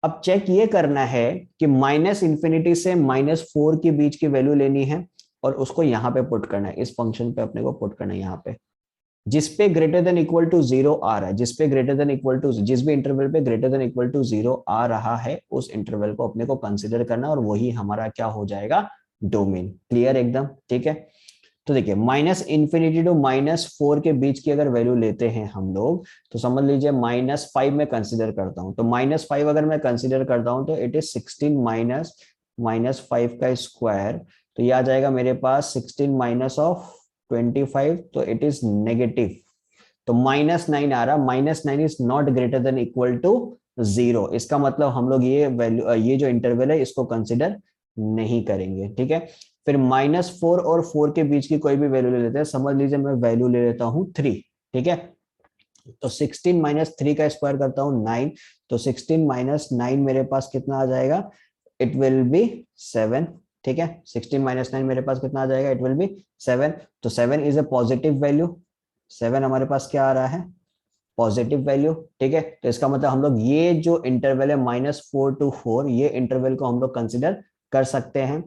अब चेक ये करना है कि -इन्फिनिटी से -4 के बीच की वैल्यू लेनी है और उसको यहां पे पुट करना है, इस फंक्शन पे अपने को पुट करना है यहाँ पे, जिस पे ग्रेटर देन इक्वल टू 0 आ रहा है, जिस पे ग्रेटर देन इक्वल टू, जिस भी इंटरवल पे ग्रेटर देन इक्वल टू 0 आ रहा है उस इंटरवल को अपने को कंसीडर करना, और वही हमारा क्या हो जाएगा, डोमेन। क्लियर एकदम। ठीक है, तो देखिए -इन्फिनिटी टू -4 के बीच की अगर वैल्यू लेते हैं हम लोग, तो समझ लीजिए -5 में कंसीडर करता हूं, तो -5 अगर मैं कंसीडर करता हूं तो इट इज 16 -5 का स्क्वायर। तो ये आ जाएगा मेरे पास 16 माइनस ऑफ 25, तो इट इज नेगेटिव। तो -9 आ रहा, -9 is not greater than equal to 0। इसका मतलब हम लोग ये वैल्यू, ये जो इंटरवल है इसको कंसिडर नहीं करेंगे। ठीक है, फिर -4 और 4 के बीच की कोई भी वैल्यू ले लेते हैं, समझ लीजिए मैं वैल्यू ले लेता हूं 3। ठीक है, तो 16 -3 का स्क्वायर करता हूं 9, तो 16 -9 मेरे पास कितना आ जाएगा, इट विल बी 7। ठीक है, 16 -9 मेरे पास कितना आ जाएगा, इट विल बी 7। तो 7 इज ए पॉजिटिव वैल्यू, 7 हमारे पास क्या आ रहा है, पॉजिटिव वैल्यू। ठीक है, तो इसका मतलब हम लोग ये जो इंटरवल है -4 टू 4, ये इंटरवल को हम लोग कंसिडर कर सकते हैं।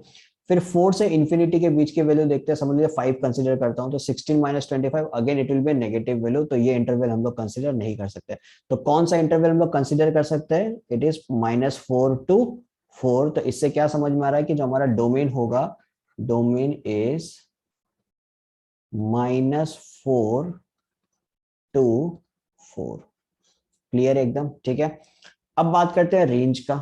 फिर 4 से इन्फिनिटी के बीच के वैल्यू देखते हैं, समझ लीजिए 5 कंसिडर करता हूं, तो 16 -25 again it will B negative value, तो ये इंटरवल हम लोग कंसिडर नहीं कर सकते। तो कौन सा इंटरवल हम लोग कंसिडर कर सकते हैं, इट इज -4 टू 4। तो इससे क्या समझ में आ रहा है कि जो हमारा डोमेन होगा, डोमेन इज -4 टू 4। क्लियर एकदम। ठीक है, अब बात करते हैं रेंज का।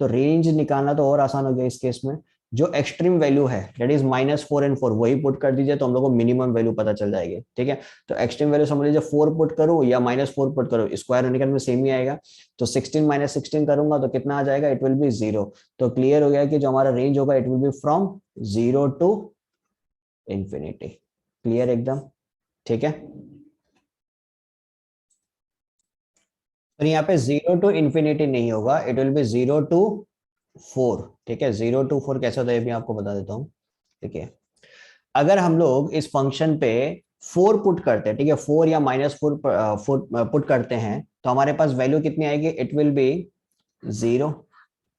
तो रेंज निकालना तो और आसान हो गया इस केस में। जो एक्सट्रीम वैल्यू है दैट इज -4 and 4 वही पुट कर दीजिए, तो हम लोग को मिनिमम वैल्यू पता चल जाएगी। ठीक है, तो एक्सट्रीम वैल्यू समझ लीजिए 4 पुट करूं या -4 पुट करूं, स्क्वायर होने के बाद में सेम ही आएगा। तो 16 - 16 करूंगा तो कितना आ जाएगा, इट विल बी 0। तो क्लियर हो गया कि जो हमारा रेंज होगा it will be from 0 to infinity. Clear एकदम, ठीक है। और यहाँ पे 0 टू इंफिनिटी नहीं होगा, इट विल बी 0 टू 4। ठीक है, 0 टू 4 कैसे होता है ये भी आपको बता देता हूँ। देखिए, अगर हम लोग इस फंक्शन पे 4 पुट करते हैं, ठीक है, 4 या -4 पुट करते हैं, तो हमारे पास वैल्यू कितनी आएगी, इट विल बी 0।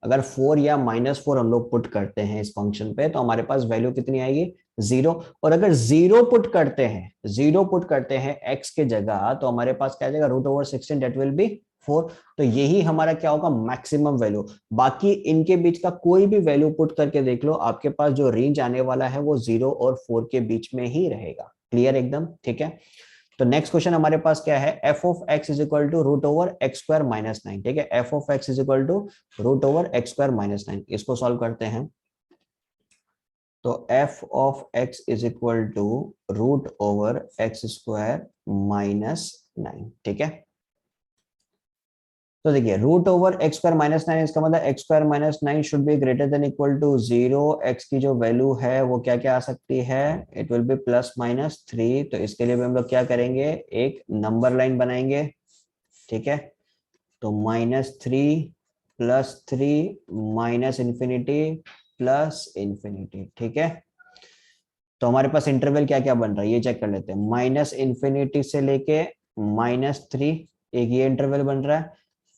अगर 4 या -4 हम लोग पुट करते हैं इस फंक्शन पे, तो हमारे पास वैल्यू कितनी आएगी, 0। और अगर 0 पुट करते हैं, 0 पुट करते हैं x के जगह, तो हमारे पास क्या आ जाएगा, √16 दैट विल बी 4। तो यही हमारा क्या होगा, मैक्सिमम वैल्यू। बाकी इनके बीच का कोई भी वैल्यू पुट करके देख लो, आपके पास जो रेंज आने वाला है वो 0 और 4 के बीच में ही रहेगा। क्लियर एकदम, ठीक है। तो नेक्स्ट क्वेश्चन हमारे पास क्या है, F of x is equal to √x²-9। ठीक है, F of x is equal to √x²-9। इसको सॉल्व करते हैं। तो f of x is equal to √x²-9। ठीक है, तो देखिए √x²-9 इसका मतलब x²-9 should be greater than equal to 0। x की जो वैल्यू है वो क्या क्या आ सकती है, इट विल बी +-3। तो इसके लिए भी हम लोग क्या करेंगे, एक नंबर लाइन बनाएंगे। ठीक है, तो -3 +3 -∞ +∞। ठीक है, तो हमारे पास इंटरवल क्या क्या बन रहा है ये चेक कर लेते हैं। -∞ से लेके -3 एक ये इंटरवल बन रहा है।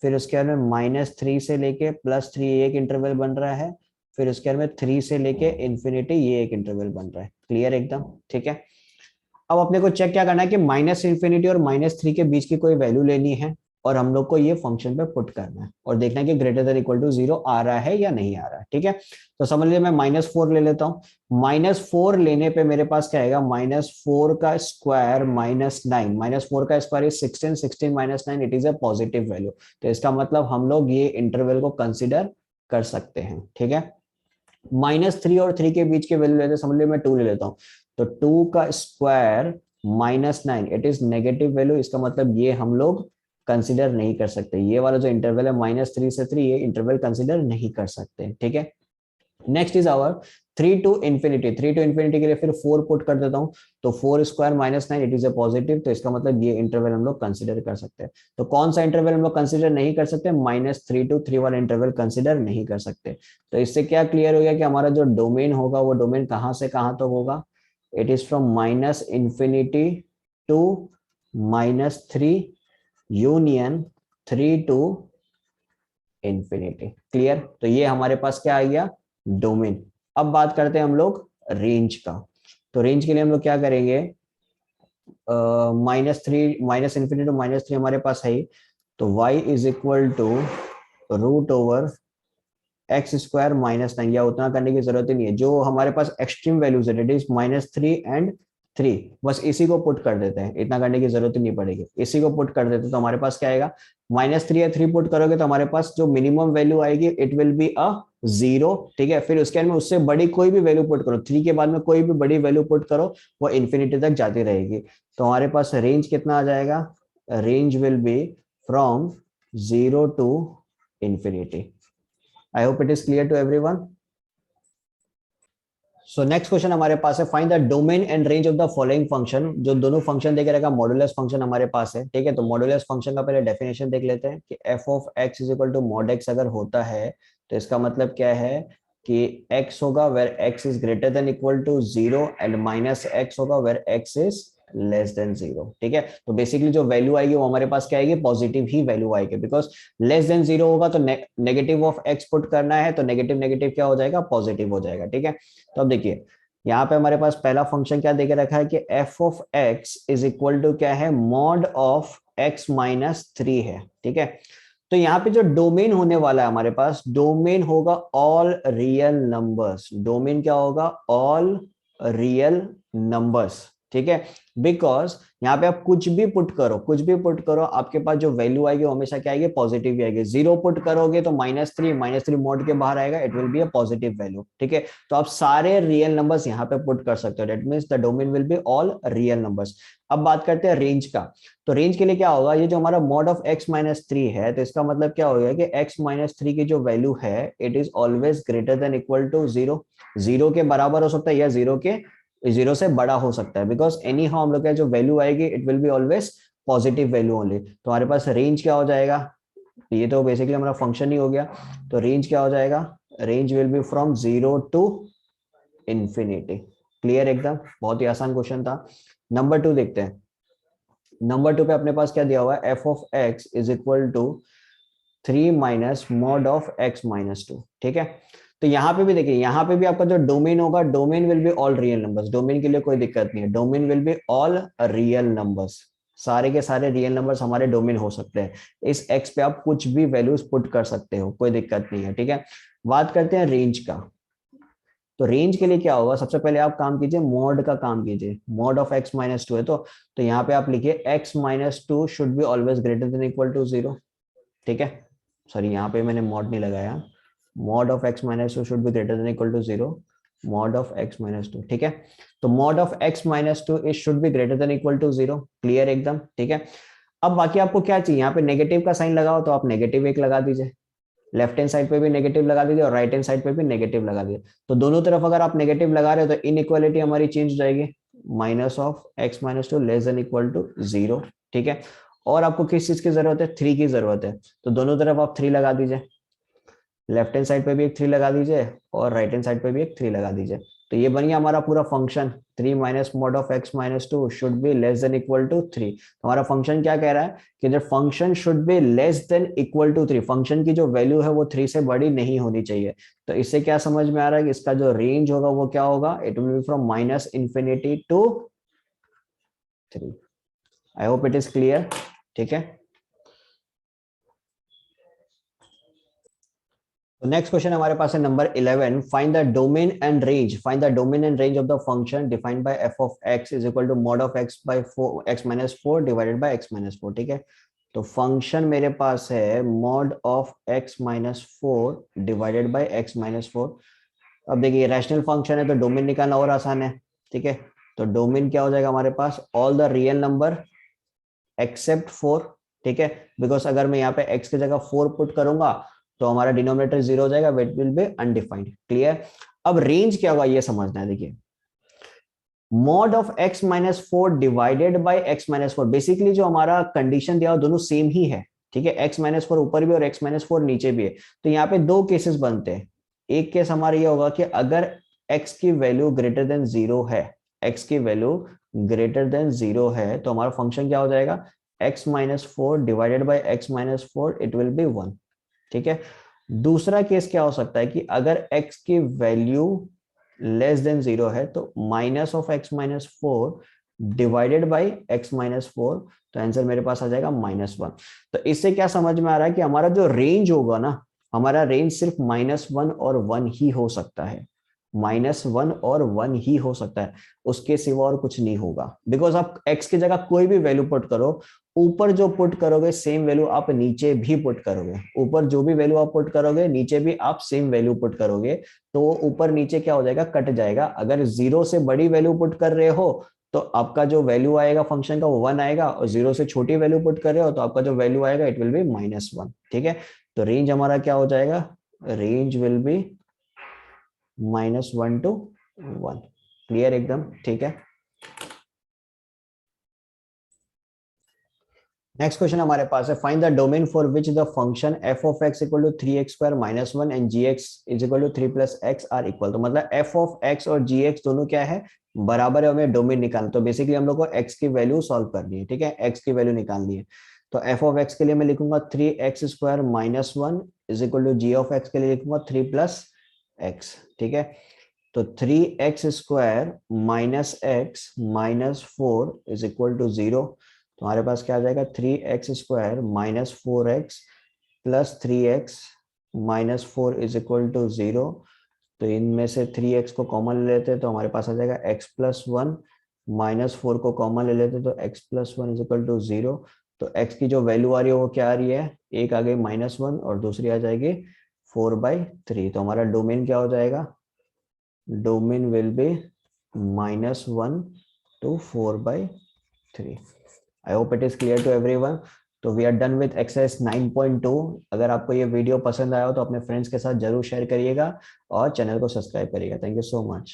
फिर उसके बाद में -3 से लेके +3 एक इंटरवल बन रहा है। फिर उसके बाद में 3 से लेके इन्फिनिटी ये एक इंटरवल बन रहा है। क्लियर एकदम, ठीक है। अब अपने को चेक क्या करना है कि -∞ और -3 के बीच की कोई वैल्यू लेनी है, और हम लोग को ये फंक्शन पे पुट करना है और देखना है कि ग्रेटर देन इक्वल टू 0 आ रहा है या नहीं आ रहा है। ठीक है, तो समझ लीजिए मैं -4 ले लेता हूँ। -4 लेने पे मेरे पास क्या आएगा, -4 का स्क्वायर -9, -4 का square is 16, 16 -9 it is a positive value. तो इसका मतलब हम लोग ये इंटरवल को कंसिडर कर सकते हैं। ठीक है, -3 और 3 के बीच के वैल्यू लेते, समझ लीजिए मैं 2 ले लेता हूँ। तो 2 का square -9 it is negative value. इसका मतलब ये हम लोग कंसिडर नहीं कर सकते, ये वाला जो इंटरवल है -3 से 3 ये इंटरवल कंसिडर नहीं कर सकते। ठीक है, next is our 3 to infinity. 3 to infinity के लिए फिर 4 पुट कर देता हूं। तो 4² -9 इट इज अ पॉजिटिव। तो इसका मतलब ये इंटरवल हम लोग कंसिडर कर सकते हैं। तो कौन सा इंटरवल हम लोग कंसिडर नहीं कर सकते, -3 to 3 वाला इंटरवल कंसिडर नहीं कर सकते। तो इससे क्या क्लियर हो गया कि हमारा जो डोमेन होगा वो डोमेन कहां से कहां तक होगा, it is from -∞ to -3 union 3 to infinity. Clear, तो ये हमारे पास क्या आ गया, डोमेन। अब बात करते हैं हम लोग रेंज का। तो रेंज के लिए हम लोग क्या करेंगे, -3 -∞ टू -3 हमारे पास है ही। तो y is equal to √x²-9, या उतना करने की जरूरत ही नहीं है। जो हमारे पास एक्सट्रीम वैल्यूज है इट इज -3 and 3, बस इसी को पुट कर देते हैं, इतना करने की जरूरत ही नहीं पड़ेगी। इसी को पुट कर देते हैं तो हमारे पास क्या आएगा, -3 या 3 पुट करोगे तो हमारे पास जो मिनिमम वैल्यू आएगी इट विल बी अ 0। ठीक है, फिर उसके अंदर उससे बड़ी कोई भी वैल्यू पुट करो, 3 के बाद में कोई भी बड़ी वैल्यू पुट करो वो इन्फिनिटी तक जाती रहेगी। तो हमारे पास रेंज कितना आ जाएगा, range will be from 0 to infinity. I hope it is clear to everyone. So next question हमारे पास है, find the domain and range of the following function. जो दोनों फंक्शन देखे रहेगा, मॉडुलस फंक्शन हमारे पास है। ठीक है, तो मॉडुलस फंक्शन का पहले डेफिनेशन देख लेते हैं कि f of x is equal to mod x अगर होता है तो इसका मतलब क्या है कि x होगा where x is greater than equal to 0 and -x होगा where x is less than 0। ठीक है, तो बेसिकली जो वैल्यू आएगी वो हमारे पास क्या आएगी, पॉजिटिव ही वैल्यू आएगी, बिकॉज लेस देन 0 होगा तो नेगेटिव ऑफ x पुट करना है, तो नेगेटिव नेगेटिव क्या हो जाएगा, पॉजिटिव हो जाएगा। ठीक है, तो अब देखिए यहाँ पे हमारे पास पहला फंक्शन क्या देके रखा है कि f of x is equal to क्या है, मॉड ऑफ x -3 है। ठीक है, तो यहाँ पे जो डोमेन होने वाला है हमारे पास, डोमेन होगा ऑल रियल नंबर्स। डोमेन क्या होगा, ऑल रियल नंबर्स। ठीक है, बिकॉज यहाँ पे आप कुछ भी पुट करो, कुछ भी पुट करो, आपके पास जो वैल्यू आएगी वो हमेशा क्या आएगी, पॉजिटिव ही आएगी। 0 पुट करोगे तो -3, -3 मोड के बाहर आएगा, it will be a positive value. ठीक है, तो आप सारे रियल नंबर्स यहाँ पे पुट कर सकते हो, that means the domain will be all real numbers. अब बात करते हैं रेंज का। तो रेंज के लिए क्या होगा, ये जो हमारा मॉड ऑफ x-3 है, तो इसका मतलब क्या होगा कि x-3 की जो वैल्यू है it is always greater than equal to 0। 0 के बराबर हो सकता है या 0 से बड़ा हो सकता है, बिकॉज एनी हाउ हम लोग का जो वैल्यू आएगी it will be always positive value only. तो हमारे पास रेंज क्या हो जाएगा, ये तो बेसिकली हमारा फंक्शन ही हो गया। तो रेंज क्या हो जाएगा, range will be from 0 to infinity. Clear एकदम, बहुत ही आसान क्वेश्चन था। नंबर 2 देखते हैं। नंबर 2 पे अपने पास क्या दिया हुआ है, F of x is equal to 3 minus mod of x-2। ठीक है, तो यहाँ पे भी देखिए, यहाँ पे भी आपका जो डोमेन होगा, domain will be all real numbers. Domain के लिए कोई दिक्कत नहीं है, domain will be all real numbers. सारे के सारे रियल नंबर्स हमारे डोमेन हो सकते हैं। इस x पे आप कुछ भी वैल्यूज पुट कर सकते हो, कोई दिक्कत नहीं है। ठीक है, बात करते हैं रेंज का। तो रेंज के लिए क्या होगा, सबसे पहले आप काम कीजिए, मॉड का काम कीजिए। मॉड ऑफ x-2 है, तो यहाँ पे आप लिखिए x-2 should be always greater than equal to 0। ठीक है, सॉरी यहाँ पे मैंने मॉड नहीं लगाया। Mod of x-2 should be greater than equal to 0। Mod of x-2, ठीक है, तो mod of x-2 is should be greater than equal to 0। Clear एकदम, ठीक है। अब बाकी आपको क्या चाहिए, यहाँ पे नेगेटिव का साइन लगाओ, तो आप नेगेटिव 1 लगा दीजिए। लेफ्ट हैंड साइड पे भी नेगेटिव लगा दीजिए और राइट हैंड साइड पे भी नेगेटिव लगा दीजिए। तो दोनों तरफ अगर आप नेगेटिव लगा रहे हो तो इनइक्वालिटी हमारी चेंज हो जाएगी, minus of x-2 less than equal to 0। ठीक है, और आपको किस चीज की जरूरत है, 3 की जरूरत है, तो दोनों तरफ आप 3 लगा दीजिए। लेफ्ट हैंड साइड पे भी एक 3 लगा दीजिए और राइट हैंड साइड पे भी एक 3 लगा दीजिए। तो ये बन गया हमारा पूरा function, 3 minus mod of x-2 should be less than equal to 3। हमारा फंक्शन क्या कह रहा है कि जब function should be less than equal to 3, function की जो वैल्यू है वो 3 से बड़ी नहीं होनी चाहिए। तो इससे क्या समझ में आ रहा है कि इसका जो रेंज होगा वो क्या होगा, it will be from -infinity to 3। I hope it is clear. ठीक है, तो नेक्स्ट क्वेश्चन हमारे पास है number 11। Find the domain and range, find the domain and range of the function defined by f of x is equal to mod of x by 4 x-4 divided by x-4। ठीक है, तो function मेरे पास है mod of x-4 divided by x-4। अब देखिए rational function है तो domain निकालना और आसान है। ठीक है, तो डोमेन क्या हो जाएगा हमारे पास, all the real number except 4। ठीक है, बिकॉज अगर मैं यहाँ पे x की जगह 4 पुट करूंगा तो हमारा डिनोमिनेटर 0 हो जाएगा, it will be undefined. Clear, अब रेंज क्या होगा ये समझना है। देखिए mod of x-4 divided by x-4, basically जो हमारा कंडीशन दिया दोनों सेम ही है। ठीक है, x-4 ऊपर भी और x-4 नीचे भी है। तो यहाँ पे दो केसेस बनते हैं। एक केस हमारा ये होगा कि अगर x की वैल्यू ग्रेटर देन 0 है, x की वैल्यू ग्रेटर देन 0 है, तो हमारा फंक्शन क्या हो जाएगा, x-4 divided by x-4 it will be 1। ठीक है, दूसरा केस क्या हो सकता है कि अगर x की वैल्यू लेस देन 0 है तो minus of x-4 divided by x-4, तो आंसर मेरे पास आ जाएगा -1। तो इससे क्या समझ में आ रहा है कि हमारा जो रेंज होगा ना, हमारा रेंज सिर्फ -1 और 1 ही हो सकता है। -1 और 1 ही हो सकता है, उसके सिवा और कुछ नहीं होगा। बिकॉज आप x की जगह कोई भी वैल्यू पुट करो, ऊपर जो पुट करोगे सेम वैल्यू आप नीचे भी पुट करोगे। ऊपर जो भी वैल्यू आप पुट करोगे नीचे भी आप सेम वैल्यू पुट करोगे, तो ऊपर नीचे क्या हो जाएगा, कट जाएगा। अगर 0 से बड़ी वैल्यू पुट कर रहे हो तो आपका जो वैल्यू आएगा फंक्शन का वो 1 आएगा, और 0 से छोटी वैल्यू पुट कर रहे हो तो आपका जो वैल्यू आएगा इट विल बी -1। ठीक है, तो रेंज हमारा क्या हो जाएगा, range will be -1 to 1। Clear एकदम, ठीक है। नेक्स्ट क्वेश्चन हमारे पास है, find the domain for which the function f of x equal to 3x² - 1 and gx is equal to 3 + x are equal. तो मतलब f ऑफ x और gx दोनों क्या है, बराबर है, हमें डोमेन निकालना। तो बेसिकली हम लोग को x की वैल्यू सॉल्व करनी है। ठीक है, x की वैल्यू निकालनी है। तो f ऑफ x के लिए मैं लिखूंगा 3x² - 1 is equal to g of x के लिए लिखूंगा 3 + x। ठीक है, तो 3x² minus x minus 4 is equal to 0। तो हमारे पास क्या आ जाएगा, 3x² minus 4x plus 3x minus 4 is equal to 0। तो इनमें से 3x को कॉमन ले लेते हैं तो हमारे पास आ जाएगा x + 1 -4 को कॉमन ले लेते तो x plus 1 is equal to 0। तो x की जो वैल्यू आ रही है वो क्या आ रही है, एक आ गई -1 और दूसरी आ जाएगी 4/3। तो हमारा डोमेन क्या हो जाएगा, domain will be -1 to 4/3। I hope it is clear to everyone. तो we are done with exercise 9.2। अगर आपको ये वीडियो पसंद आया हो तो अपने फ्रेंड्स के साथ जरूर शेयर करिएगा और चैनल को सब्सक्राइब करिएगा। Thank you so much.